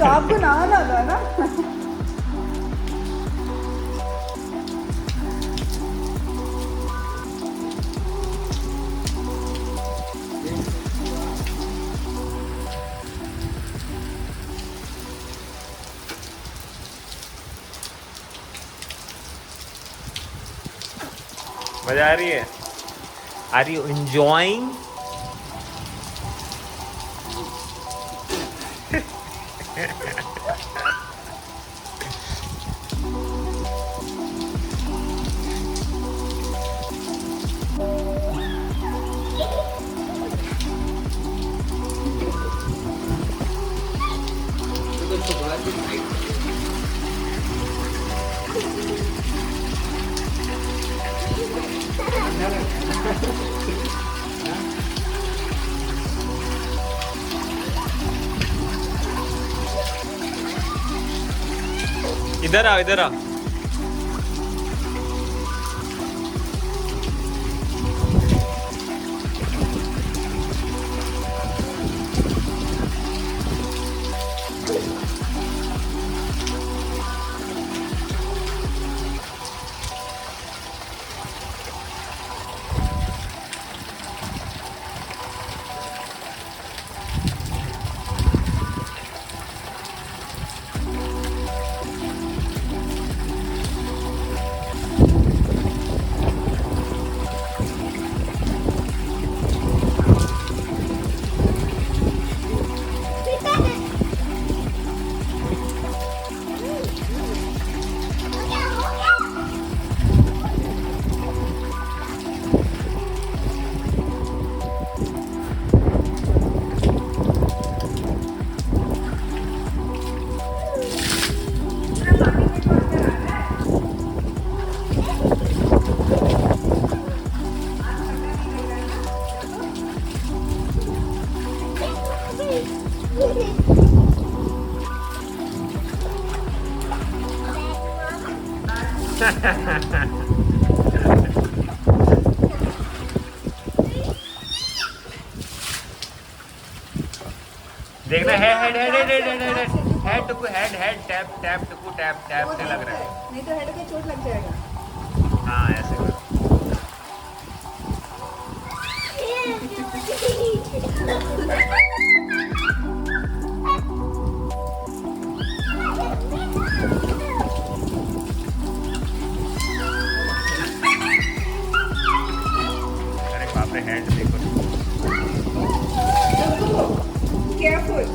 तो आपको नहाना था ना। मजा आ रही है? Are you enjoying? इधर आओ, इधर आओ। देखना है head head head head head head head टुकु हेड हेड टैप टैप टुकु टैप टैप से लग रहा है, नहीं तो हेड पे चोट लग जाएगा। हाँ ऐसे करो। अरे बाप रे, हैंड देखो। केयरफुल।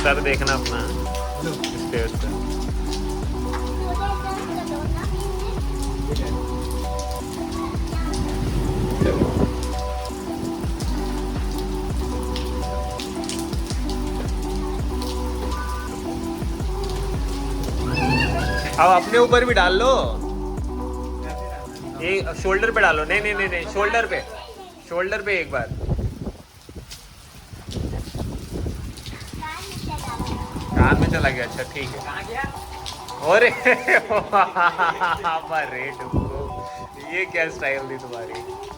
सर देखना अपना स्टेज पे। अब अपने ऊपर भी डाल लो, ये शोल्डर पे डालो। नहीं नहीं नहीं नहीं, शोल्डर पे, शोल्डर पे एक बार। कान में चला गया, अच्छा ठीक है। अरे अरे ये क्या स्टाइल थी तुम्हारी।